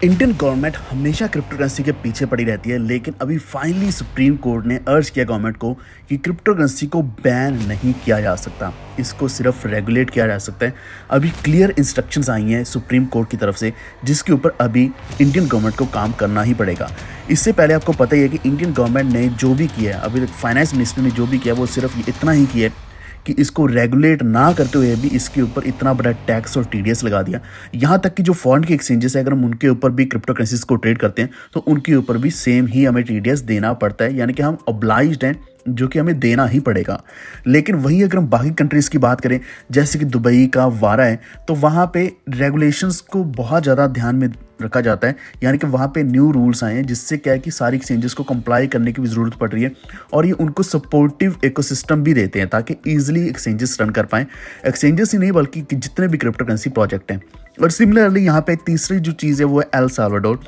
Indian government हमेशा crypto currency के पीछे पड़ी रहती है, लेकिन अभी फाइनली सुप्रीम कोर्ट ने अर्ज किया गवर्नमेंट को कि क्रिप्टो करेंसी को बैन नहीं किया जा सकता, इसको सिर्फ रेगुलेट किया जा सकता है। अभी क्लियर इंस्ट्रक्शंस आई हैं सुप्रीम कोर्ट की तरफ से, जिसके ऊपर अभी इंडियन गवर्नमेंट को काम करना ही पड़ेगा। इससे पहले आपको पता ही है कि इंडियन गवर्नमेंट ने जो भी किया है, अभी तक फाइनेंस मिनिस्टर ने जो भी किया वो सिर्फ इतना ही किया है कि इसको रेगुलेट ना करते हुए भी इसके ऊपर इतना बड़ा टैक्स और टीडीएस लगा दिया। यहाँ तक कि जो फॉरेन के एक्सचेंजेस है, अगर हम उनके ऊपर भी क्रिप्टो करेंसीज को ट्रेड करते हैं तो उनके ऊपर भी सेम ही हमें टीडीएस देना पड़ता है, यानी कि हम ऑब्लाइज्ड हैं, जो कि हमें देना ही पड़ेगा। लेकिन वहीं अगर हम बाकी कंट्रीज़ की बात करें, जैसे कि दुबई का वारा है, तो वहाँ पे रेगुलेशंस को बहुत ज़्यादा ध्यान में रखा जाता है, यानी कि वहाँ पे न्यू रूल्स आए हैं, जिससे क्या है कि सारी एक्सचेंजेस को कंप्लाई करने की भी ज़रूरत पड़ रही है, और ये उनको सपोर्टिव इकोसिस्टम भी देते हैं ताकि ईजिली एक्सचेंजेस रन कर पाएँ। एक्सचेंजेस ही नहीं बल्कि जितने भी क्रिप्टो करेंसी प्रोजेक्ट हैं। और सिमिलरली यहाँ पे तीसरी जो चीज़ है वो है एल साल्वाडोर,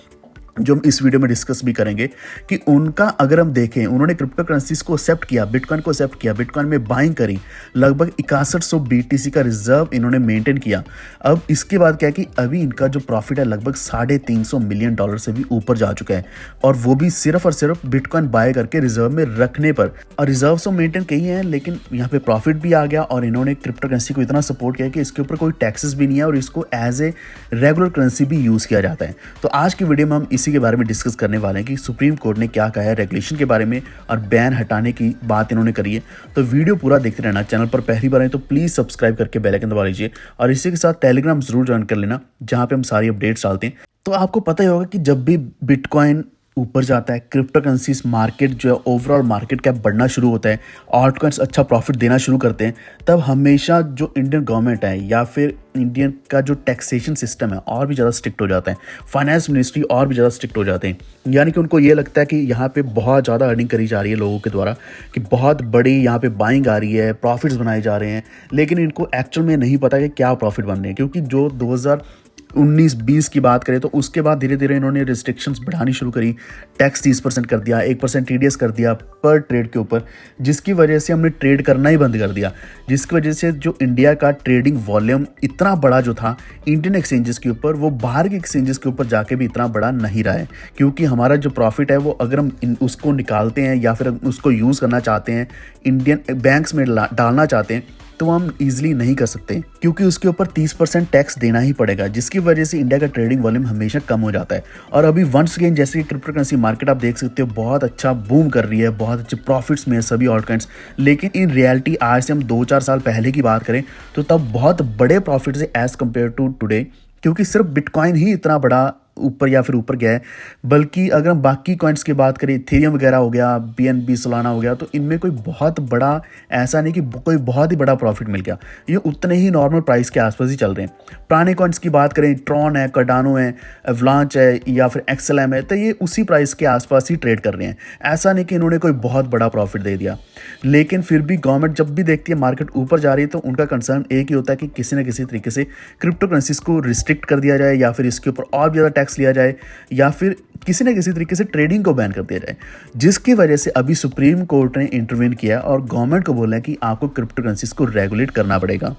जो हम इस वीडियो में डिस्कस भी करेंगे कि उनका अगर हम देखें, उन्होंने क्रिप्टो करेंसीज को एक्सेप्ट किया, बिटकॉइन को एक्सेप्ट किया, बिटकॉइन में बाइंग करी, लगभग 6100 बीटीसी का रिजर्व इन्होंने मेंटेन किया। अब इसके बाद क्या है कि अभी इनका जो प्रॉफिट है लगभग $350 मिलियन से भी ऊपर जा चुका है, और वो भी सिर्फ और सिर्फ बिटकॉइन बाय करके रिजर्व में रखने पर। और रिजर्व तो मेंटेन कही है, लेकिन यहाँ पे प्रॉफिट भी आ गया, और इन्होंने क्रिप्टो करेंसी को इतना सपोर्ट किया कि इसके ऊपर कोई टैक्सेस भी नहीं है और इसको एज ए रेगुलर करेंसी भी यूज़ किया जाता है। तो आज की वीडियो में हम इसी के बारे में डिस्कस करने वाले हैं कि सुप्रीम कोर्ट ने क्या कहा है रेगुलेशन के बारे में, और बैन हटाने की बात इन्होंने करी है। तो वीडियो पूरा देखते रहना। चैनल पर पहली बार आए तो प्लीज़ सब्सक्राइब करके बेल आइकन दबा लीजिए, और इसी के साथ टेलीग्राम जरूर ज्वाइन कर लेना, जहाँ पे हम सारी अपडेट्स डालते हैं। तो आपको पता ही होगा कि जब भी बिटकॉइन ऊपर जाता है, क्रिप्टो करेंसीज मार्केट जो है ओवरऑल मार्केट कैप बढ़ना शुरू होता है, ऑल्ट कॉइन्स अच्छा प्रॉफिट देना शुरू करते हैं, तब हमेशा जो इंडियन गवर्नमेंट है या फिर इंडियन का जो टैक्सेशन सिस्टम है और भी ज़्यादा स्ट्रिक्ट हो जाता है, फाइनेंस मिनिस्ट्री और भी ज़्यादा स्ट्रिक्ट हो जाते हैं। यानी कि उनको ये लगता है कि यहाँ पे बहुत ज़्यादा अर्निंग करी जा रही है लोगों के द्वारा, कि बहुत बड़ी यहाँ पे बाइंग आ रही है, प्रॉफिट्स बनाए जा रहे हैं, लेकिन इनको एक्चुअल में नहीं पता कि क्या प्रॉफिट बन रहे हैं। क्योंकि जो 2019-20 की बात करें तो उसके बाद धीरे धीरे इन्होंने रिस्ट्रिक्शंस बढ़ानी शुरू करी, टैक्स 30% कर दिया, 1% टीडीएस कर दिया पर ट्रेड के ऊपर, जिसकी वजह से हमने ट्रेड करना ही बंद कर दिया। जिसकी वजह से जो इंडिया का ट्रेडिंग वॉल्यूम इतना बड़ा जो था इंडियन एक्सचेंजेस के ऊपर, वो बाहर के एक्सचेंजेस के ऊपर जाके भी इतना बड़ा नहीं रहा है। क्योंकि हमारा जो प्रॉफिट है वो अगर हम उसको निकालते हैं या फिर उसको यूज़ करना चाहते हैं, इंडियन बैंक्स में डालना चाहते हैं, तो हम इजीली नहीं कर सकते, क्योंकि उसके ऊपर 30% टैक्स देना ही पड़ेगा, जिसकी वजह से इंडिया का ट्रेडिंग वॉल्यूम हमेशा कम हो जाता है। और अभी वंस अगेन जैसे कि क्रिप्टो करेंसी मार्केट आप देख सकते हो बहुत अच्छा बूम कर रही है, बहुत अच्छे प्रॉफिट्स में है सभी ऑल्टकॉइन्स। लेकिन इन रियलिटी आज से हम 2-4 साल पहले की बात करें तो तब बहुत बड़े प्रॉफिट्स है एज़ कम्पेयर टू टुडे, क्योंकि सिर्फ बिटकॉइन ही इतना बड़ा ऊपर या फिर ऊपर गया है। बल्कि अगर हम बाकी कॉइन्स की बात करें, इथेरियम वगैरह हो गया, BNB सोलाना हो गया, तो इनमें कोई बहुत बड़ा ऐसा नहीं कि कोई बहुत ही बड़ा प्रॉफिट मिल गया, ये उतने ही नॉर्मल प्राइस के आसपास ही चल रहे हैं। पुराने कॉइन्स की बात करें, ट्रॉन है, कार्डानो है, एवलांच है या फिर XLM है, तो ये उसी प्राइस के आसपास ही ट्रेड कर रहे हैं। ऐसा नहीं कि इन्होंने कोई बहुत बड़ा प्रॉफिट दे दिया। लेकिन फिर भी गवर्नमेंट जब भी देखती है मार्केट ऊपर जा रही है तो उनका कंसर्न एक ही होता है कि किसी न किसी तरीके से क्रिप्टो करेंसीज को रिस्ट्रिक्ट कर दिया जाए, या फिर इसके ऊपर और भी ज़्यादा टैक्स लिया जाए, या फिर किसी न किसी तरीके से ट्रेडिंग को बैन कर दिया जाए। जिसकी वजह से अभी सुप्रीम कोर्ट ने इंटरवीन किया और गवर्नमेंट को बोला है कि आपको क्रिप्टो करेंसीज को रेगुलेट करना पड़ेगा।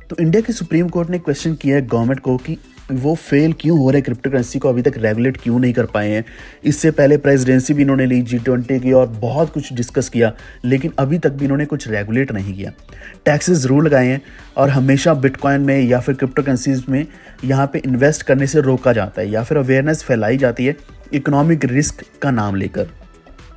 तो इंडिया की सुप्रीम कोर्ट ने क्वेश्चन किया है गवर्नमेंट को कि वो फेल क्यों हो रहे हैं, क्रिप्टो करेंसी को अभी तक रेगुलेट क्यों नहीं कर पाए हैं। इससे पहले प्रेसिडेंसी भी इन्होंने ली, G20 की, और बहुत कुछ डिस्कस किया, लेकिन अभी तक भी इन्होंने कुछ रेगुलेट नहीं किया। टैक्सेस ज़रूर लगाए हैं, और हमेशा बिटकॉइन में या फिर क्रिप्टो करेंसीज में यहाँ पे इन्वेस्ट करने से रोका जाता है, या फिर अवेयरनेस फैलाई जाती है इकोनॉमिक रिस्क का नाम लेकर।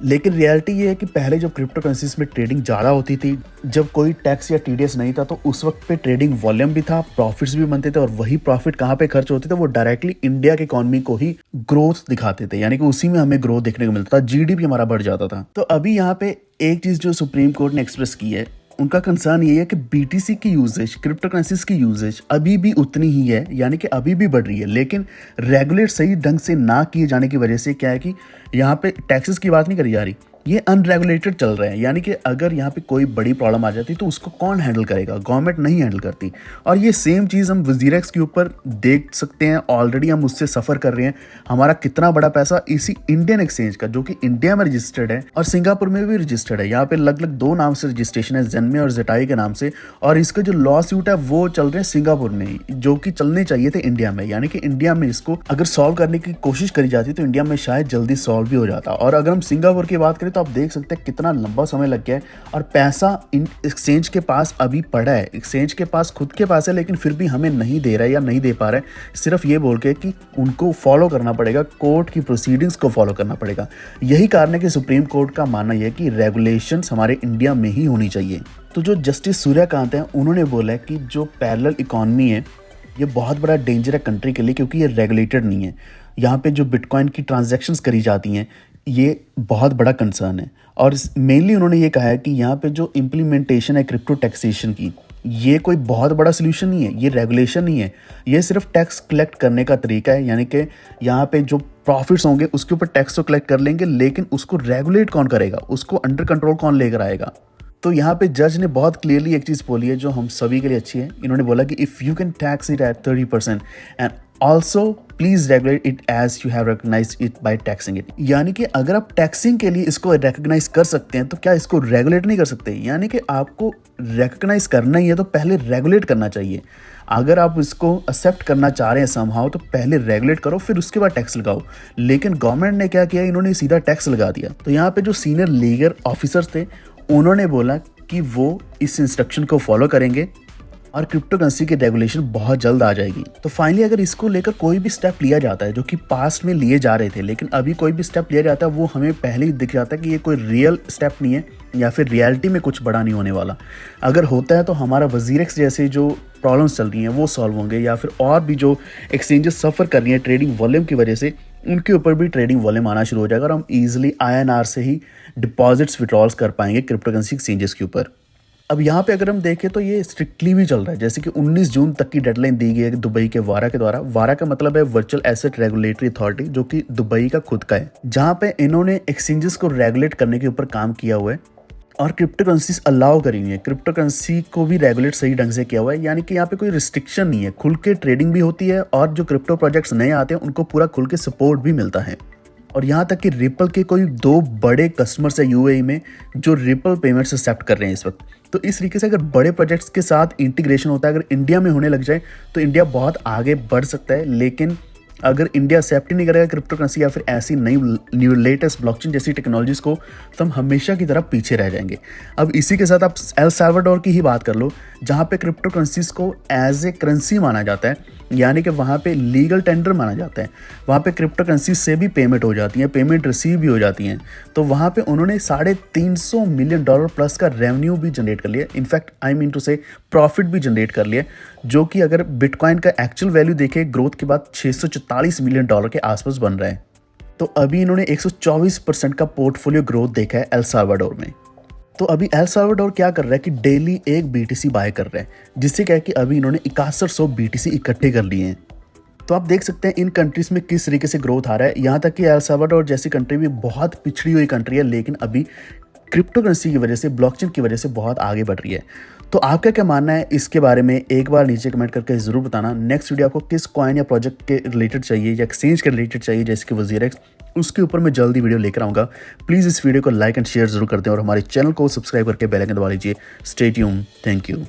लेकिन रियलिटी ये है कि पहले जब क्रिप्टो करेंसीज में ट्रेडिंग ज़्यादा होती थी, जब कोई टैक्स या टीडीएस नहीं था, तो उस वक्त पे ट्रेडिंग वॉल्यूम भी था, प्रॉफिट्स भी बनते थे, और वही प्रॉफिट कहाँ पे खर्च होते थे, वो डायरेक्टली इंडिया के इकोनॉमी को ही ग्रोथ दिखाते थे, यानी कि उसी में हमें ग्रोथ देखने को मिलता था, GDP हमारा बढ़ जाता था। तो अभी यहाँ पे एक चीज़ जो सुप्रीम कोर्ट ने एक्सप्रेस की है, उनका कंसर्न ये है कि BTC की यूजेज, क्रिप्टो करेंसीज की यूजेज अभी भी उतनी ही है, यानी कि अभी भी बढ़ रही है, लेकिन रेगुलेट सही ढंग से ना किए जाने की वजह से क्या है कि यहाँ पे टैक्सेस की बात नहीं करी जा रही, ये अनरेगुलेटेड चल रहे हैं, यानी कि अगर यहाँ पे कोई बड़ी प्रॉब्लम आ जाती तो उसको कौन हैंडल करेगा? गवर्नमेंट नहीं हैंडल करती। और ये सेम चीज़ हम वजीरेक्स के ऊपर देख सकते हैं, ऑलरेडी हम उससे सफ़र कर रहे हैं। हमारा कितना बड़ा पैसा इसी इंडियन एक्सचेंज का, जो कि इंडिया में रजिस्टर्ड है और सिंगापुर में भी रजिस्टर्ड है, यहाँ पे लगभग 2 नाम से रजिस्ट्रेशन है, जेनमे और जेटाई के नाम से। और इसका जो लॉ सूट है वो चल रहे हैं सिंगापुर में, जो कि चलने चाहिए थे इंडिया में। यानी कि इंडिया में इसको अगर सॉल्व करने की कोशिश करी जाती तो इंडिया में शायद जल्दी सॉल्व भी हो जाता। और अगर हम सिंगापुर की बात करें तो आप देख सकते हैं कितना लंबा समय लग गया है और पैसा इन एक्सचेंज के पास अभी पड़ा है। एक्सचेंज के पास खुद के पास है, लेकिन फिर भी हमें नहीं दे रहा है या नहीं दे पा रहा है, सिर्फ ये बोल के कि उनको फॉलो करना पड़ेगा, कोर्ट की प्रोसीडिंग्स को फॉलो करना पड़ेगा। यही कारण है कि सुप्रीम कोर्ट का मानना यह है कि रेगुलेशंस हमारे इंडिया में ही होनी चाहिए। तो जो जस्टिस सूर्यकांत हैं उन्होंने बोला है कि जो पैरेलल इकॉनमी है ये बहुत बड़ा डेंजर है कंट्री के लिए, क्योंकि ये रेगुलेटेड नहीं है। यहाँ पे जो बिटकॉइन की ट्रांजैक्शंस करी जाती हैं ये बहुत बड़ा कंसर्न है। और मेनली उन्होंने ये कहा है कि यहाँ पे जो इम्प्लीमेंटेशन है क्रिप्टो टैक्सेशन की, ये कोई बहुत बड़ा सोल्यूशन नहीं है, ये रेगुलेशन नहीं है, ये सिर्फ टैक्स कलेक्ट करने का तरीका है। यानी कि यहाँ पे जो प्रॉफिट्स होंगे उसके ऊपर टैक्स तो कलेक्ट कर लेंगे, लेकिन उसको रेगुलेट कौन करेगा, उसको अंडर कंट्रोल कौन लेकर आएगा? तो यहाँ पे जज ने बहुत क्लियरली एक चीज़ बोली है जो हम सभी के लिए अच्छी है। इन्होंने बोला कि if you can tax it at 30% and also please regulate it as you have recognised it by taxing it. यानी कि अगर आप टैक्सिंग के लिए इसको रिकॉग्नाइज कर सकते हैं तो क्या इसको रेगुलेट नहीं कर सकते? यानी कि आपको रिकॉग्नाइज करना ही है तो पहले रेगुलेट करना चाहिए। अगर आप इसको एक्सेप्ट करना चाह रहे हैं समहाउ तो पहले रेगुलेट करो, फिर उसके बाद टैक्स लगाओ। लेकिन गवर्नमेंट ने क्या किया, इन्होंने सीधा टैक्स लगा दिया। तो यहाँ पे जो सीनियर लीगल ऑफिसर्स थे उन्होंने बोला कि वो इस इंस्ट्रक्शन को फॉलो करेंगे और क्रिप्टो करेंसी की रेगुलेशन बहुत जल्द आ जाएगी। तो फाइनली अगर इसको लेकर कोई भी स्टेप लिया जाता है, जो कि पास्ट में लिए जा रहे थे, लेकिन अभी कोई भी स्टेप लिया जाता है वो हमें पहले ही दिख जाता है कि ये कोई रियल स्टेप नहीं है या फिर रियलिटी में कुछ बड़ा नहीं होने वाला। अगर होता है तो हमारा वजीरेक्स जैसे जो प्रॉब्लम्स चल रही हैं वो सॉल्व होंगे, या फिर और भी जो एक्सचेंजेस सफ़र कर रही हैं ट्रेडिंग वॉल्यूम की वजह से, उनके ऊपर भी ट्रेडिंग वॉल्यूम आना शुरू हो जाएगा और हम ईजिली INR से ही डिपॉजिट्स विड्रॉल्स कर पाएंगे क्रिप्टो करेंसी एक्सचेंजेस के ऊपर। अब यहाँ पे अगर हम देखें तो ये स्ट्रिक्टली भी चल रहा है, जैसे कि 19 जून तक की डेडलाइन दी गई है दुबई के वारा के द्वारा। वारा का मतलब है वर्चुअल एसेट रेगुलेटरी अथॉरिटी, जो कि दुबई का खुद का है, जहाँ पे इन्होंने एक्सचेंजेस को रेगुलेट करने के ऊपर काम किया हुआ है और क्रिप्टो करेंसीज अलाउ करी हुई है। क्रिप्टो करेंसी को भी रेगुलेट सही ढंग से किया हुआ है, यानी कि यहाँ पे कोई रिस्ट्रिक्शन नहीं है, खुल के ट्रेडिंग भी होती है और जो क्रिप्टो प्रोजेक्ट्स नए आते हैं उनको पूरा खुल के सपोर्ट भी मिलता है। और यहाँ तक कि रिपल के कोई 2 बड़े कस्टमर्स है UAE में जो रिपल पेमेंट्स एक्सेप्ट कर रहे हैं इस वक्त। तो इस तरीके से अगर बड़े प्रोजेक्ट्स के साथ इंटीग्रेशन होता है, अगर इंडिया में होने लग जाए तो इंडिया बहुत आगे बढ़ सकता है। लेकिन अगर इंडिया एक्सेप्ट ही नहीं करेगा क्रिप्टो करेंसी या फिर ऐसी न्यू लेटेस्ट ब्लॉकचेन जैसी टेक्नोलॉजीज को, तो हम हमेशा की तरह पीछे रह जाएंगे। अब इसी के साथ आप एल साल्वाडोर की ही बात कर लो, जहाँ पे क्रिप्टो करेंसीज को एज ए करेंसी माना जाता है, यानी कि वहाँ पे लीगल टेंडर माना जाता है। वहाँ पे क्रिप्टो करेंसी से भी पेमेंट हो जाती है, पेमेंट रिसीव भी हो जाती हैं। तो वहाँ पे उन्होंने $350 मिलियन प्लस का रेवेन्यू भी जनरेट कर लिया। इनफैक्ट आई मीन टू से प्रॉफिट भी जनरेट कर लिया, जो कि अगर बिटकॉइन का एक्चुअल वैल्यू देखें ग्रोथ के बाद $644 मिलियन के आसपास बन रहा है। तो अभी इन्होंने 124% का पोर्टफोलियो ग्रोथ देखा है एल साल्वाडोर में। तो अभी एल साल्वाडोर क्या कर रहा है कि डेली एक BTC बाय कर रहा है, जिससे क्या है कि अभी इन्होंने 6100 BTC इकट्ठे कर लिए हैं। तो आप देख सकते हैं इन कंट्रीज में किस तरीके से ग्रोथ आ रहा है। यहाँ तक कि एल साल्वाडोर जैसी कंट्री भी बहुत पिछड़ी हुई कंट्री है, लेकिन अभी क्रिप्टो करेंसी की वजह से, ब्लॉकचेन की वजह से बहुत आगे बढ़ रही है। तो आपका क्या मानना है इसके बारे में, एक बार नीचे कमेंट करके ज़रूर बताना। नेक्स्ट वीडियो आपको किस कॉइन या प्रोजेक्ट के रिलेटेड चाहिए या एक्सचेंज के रिलेटेड चाहिए, जैसे कि वजीरेक्स, उसके ऊपर मैं जल्दी वीडियो लेकर आऊँगा। प्लीज़ इस वीडियो को लाइक एंड शेयर जरूर कर दें और हमारे चैनल को सब्सक्राइब करके बेल आइकन दबा लीजिए। Stay tuned, thank you.